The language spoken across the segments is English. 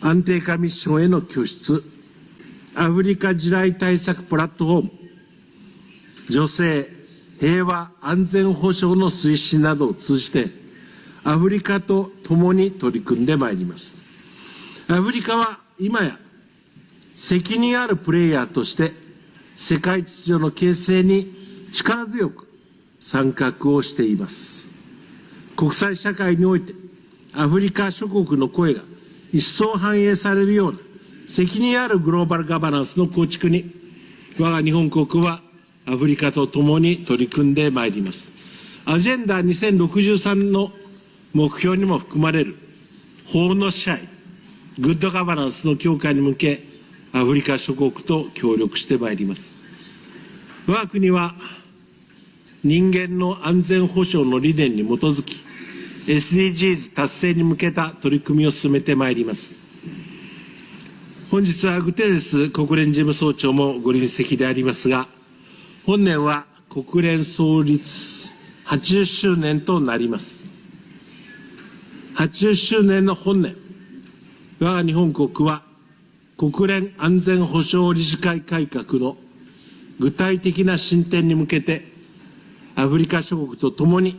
安定化ミッションへの拠出、アフリカ地雷対策プラットフォーム、女性、平和、安全保障の推進などを通じて、アフリカと共に取り組んでまいります。アフリカは今や責任あるプレイヤーとして世界秩序の形成に力強く参画をしています。国際社会においてアフリカ諸国の声が一層反映されるような責任あるグローバルガバナンスの構築に我が日本国はアフリカと共に取り組んでまいります。アジェンダ2063の目標にも含まれる法の支配、グッドガバナンスの強化に向け、アフリカ諸国と協力してまいります。我が国は人間の安全保障の理念に基づき、SDGs 達成に向けた取り組みを進めてまいります。本日はグテーレス国連事務総長もご臨席でありますが、本年は国連創立80周年となります。80周年の本年、我が日本国は国連安全保障理事会改革の具体的な進展に向けて、アフリカ諸国とともに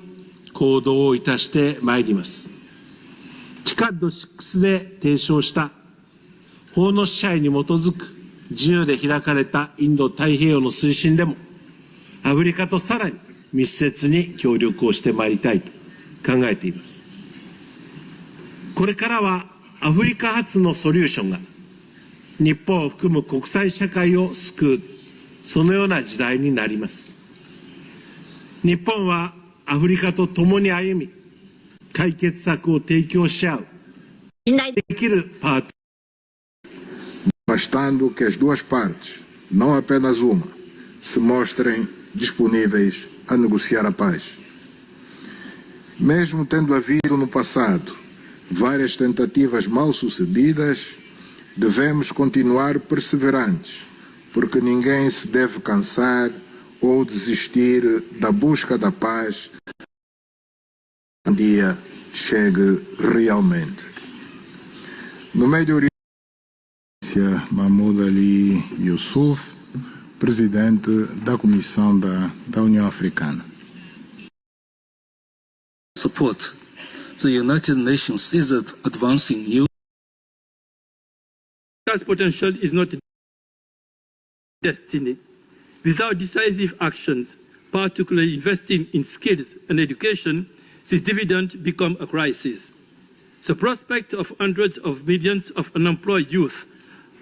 行動をいたしてまいります。TICAD9 で提唱した法の支配に基づく自由で開かれたインド太平洋の推進でも、アフリカとさらに密接に協力をしてまいりたいと考えています。これからはアフリカ発のソリューションが日本を含む国際社会を救う、そのような時代になります。日本はアフリカと共に歩み、解決策を提供し合う、できるパート。bastando que as duas partes, não apenas uma, se mostrem disponíveis a negociar a paz. Mesmo tendo havido no passado várias tentativas mal-sucedidas, devemos continuar perseverantes, porque ninguém se deve cansar ou desistir da busca da paz um dia chegue realmente. No Médio Oriente, Mudavadi Yusuf, presidente da Comissão da União Africana. Support. The United Nations is advancing new. Potential is not destiny. Without decisive actions, particularly investing in skills and education, this dividend becomes a crisis. The prospect of hundreds of millions of unemployed youth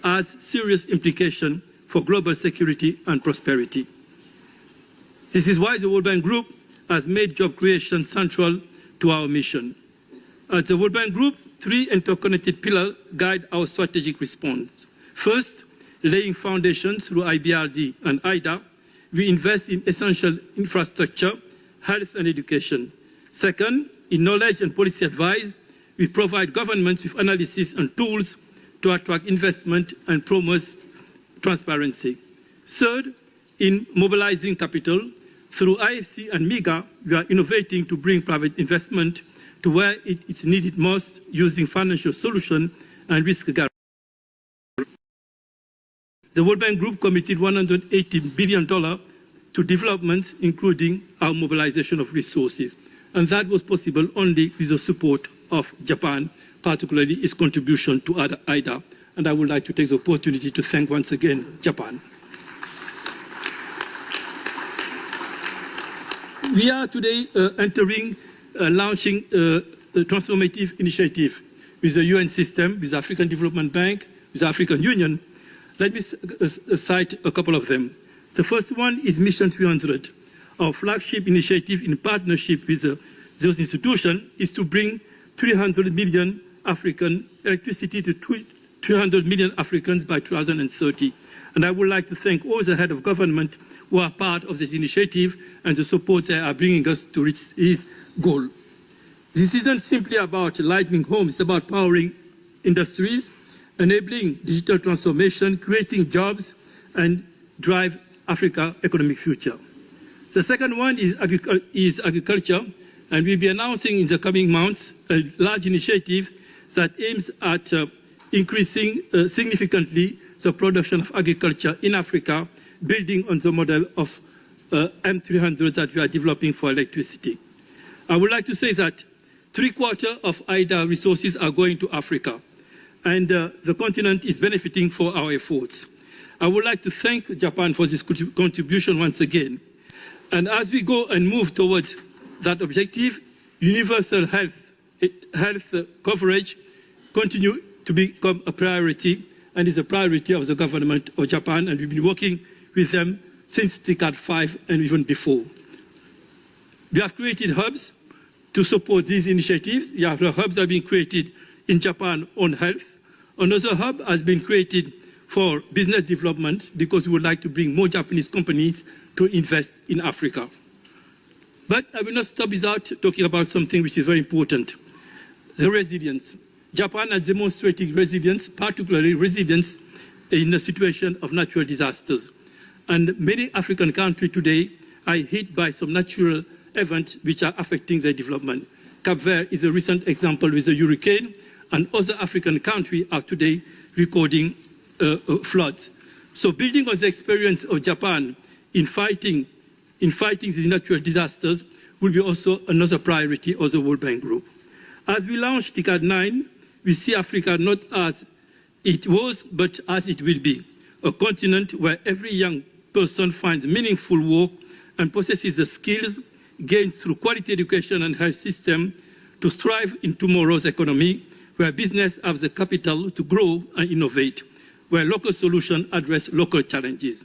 has serious implications for global security and prosperity. This is why the World Bank Group has made job creation central to our mission. At the World Bank Group, three interconnected pillars guide our strategic response. First, laying foundations through IBRD and IDA, we invest in essential infrastructure, health and education. Second, in knowledge and policy advice, we provide governments with analysis and tools to attract investment and promote transparency. Third, in mobilizing capital, through IFC and MIGA, we are innovating to bring private investment to where it is needed most, using financial solutions and risk guarantee. The World Bank Group committed $180 billion to developments, including our mobilization of resources. And that was possible only with the support of Japan, particularly its contribution to IDA. And I would like to take the opportunity to thank once again Japan. We are today launching a transformative initiative with the UN system, with the African Development Bank, with the African Union. Let me cite a couple of them. The first one is Mission 300. Our flagship initiative in partnership with those institutions is to bring 300 million African electricity to 300 million Africans by 2030. And I would like to thank all the heads of government who are part of this initiative and the support they are bringing us to reach this goal. This isn't simply about lighting homes, it's about powering industries, enabling digital transformation, creating jobs, and drive Africa's economic future. The second one is agriculture, and we'll be announcing in the coming months a large initiative that aims at increasing significantly the production of agriculture in Africa, building on the model of M300 that we are developing for electricity. I would like to say that 3/4 of IDA resources are going to Africa, and the continent is benefiting for our efforts. I would like to thank Japan for this contribution once again. And as we go and move towards that objective, universal health coverage continue to become a priority, and is a priority of the government of Japan, and we've been working with them since TICAD9 and even before. We have created hubs to support these initiatives. The hubs have been created in Japan on health. Another hub has been created for business development because we would like to bring more Japanese companies to invest in Africa. But I will not stop without talking about something which is very important, the resilience. Japan has demonstrated resilience, particularly resilience in a situation of natural disasters. And many African countries today are hit by some natural events which are affecting their development. Cape Verde is a recent example with a hurricane, and other African countries are today recording floods. So building on the experience of Japan in fighting these natural disasters will be also another priority of the World Bank Group. As we launch TICAD9, we see Africa not as it was, but as it will be, a continent where every young person finds meaningful work and possesses the skills gained through quality education and health system to thrive in tomorrow's economy, where business has the capital to grow and innovate, where local solutions address local challenges.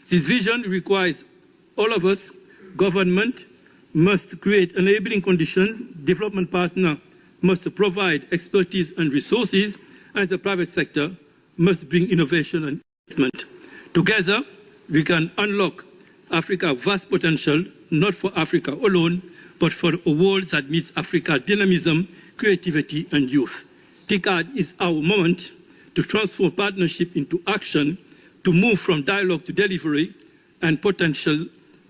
This vision requires all of us. Government must create enabling conditions, development partner must provide expertise and resources, and the private sector must bring innovation and investment. Together, we can unlock Africa's vast potential, not for Africa alone, but for a world that meets Africa's dynamism, creativity, and youth. TICAD is our moment to transform partnership into action, to move from dialogue to delivery, and potential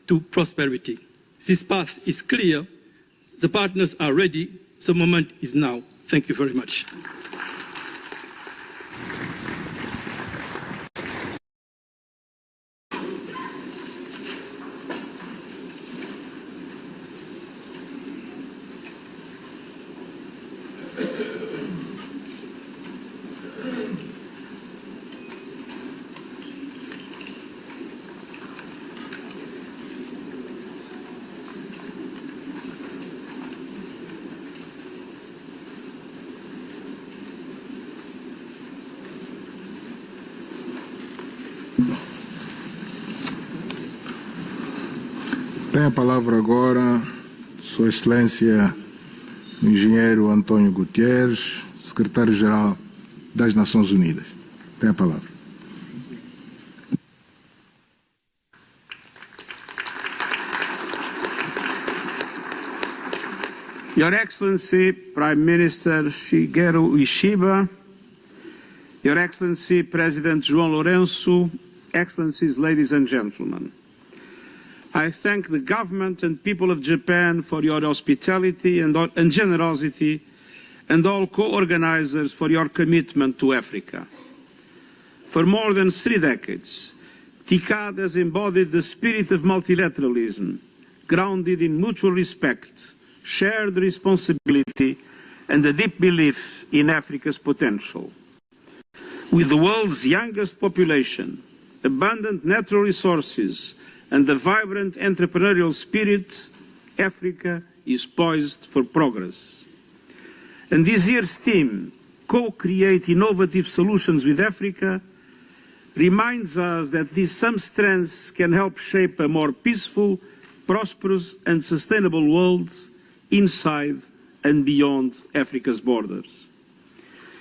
to prosperity. This path is clear. The partners are ready. The moment is now. Thank you very much. Tem a palavra agora Sua Excelência o Engenheiro Antônio Gutierrez, Secretário-Geral das Nações Unidas. Tem a palavra. Your Excellency Prime Minister Shigeru Ishiba, Your Excellency President João Lourenço, Excellencies, ladies and gentlemen, I thank the government and people of Japan for your hospitality and generosity, and all co-organizers for your commitment to Africa. For more than 3 decades, TICAD has embodied the spirit of multilateralism, grounded in mutual respect, shared responsibility, and a deep belief in Africa's potential. With the world's youngest population, abundant natural resources, and the vibrant entrepreneurial spirit, Africa is poised for progress. And this year's theme, Co-Create Innovative Solutions with Africa, reminds us that these same strengths can help shape a more peaceful, prosperous and sustainable world inside and beyond Africa's borders.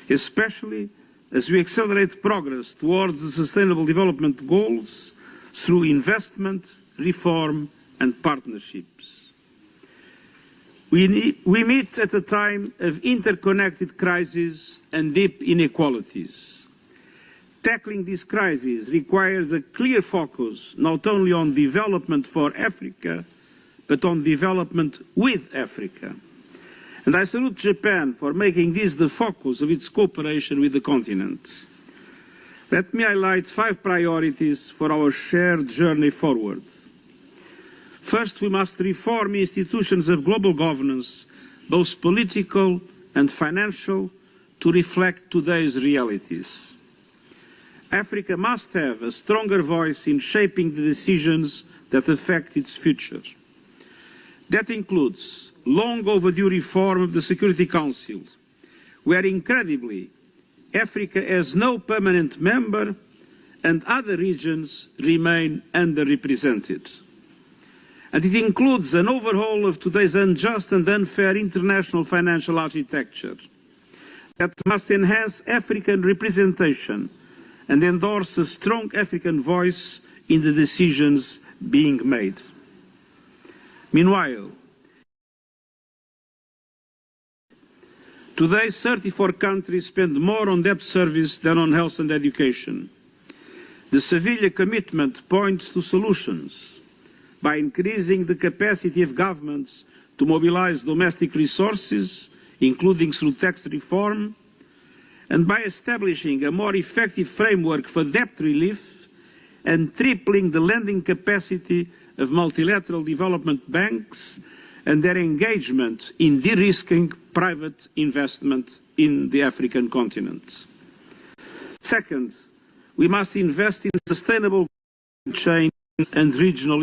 Especially as we accelerate progress towards the Sustainable Development Goals through investment, reform and partnerships. We meet at a time of interconnected crises and deep inequalities. Tackling these crises requires a clear focus not only on development for Africa, but on development with Africa. And I salute Japan for making this the focus of its cooperation with the continent. Let me highlight 5 priorities for our shared journey forward. First, we must reform institutions of global governance, both political and financial, to reflect today's realities. Africa must have a stronger voice in shaping the decisions that affect its future. That includes long overdue reform of the Security Council, where incredibly Africa has no permanent member and other regions remain underrepresented. And it includes an overhaul of today's unjust and unfair international financial architecture that must enhance African representation and endorse a strong African voice in the decisions being made. Meanwhile, today 34 countries spend more on debt service than on health and education. The Seville commitment points to solutions by increasing the capacity of governments to mobilize domestic resources, including through tax reform, and by establishing a more effective framework for debt relief and tripling the lending capacity of multilateral development banks and their engagement in de-risking private investment in the African continent. Second, we must invest in sustainable chain and regional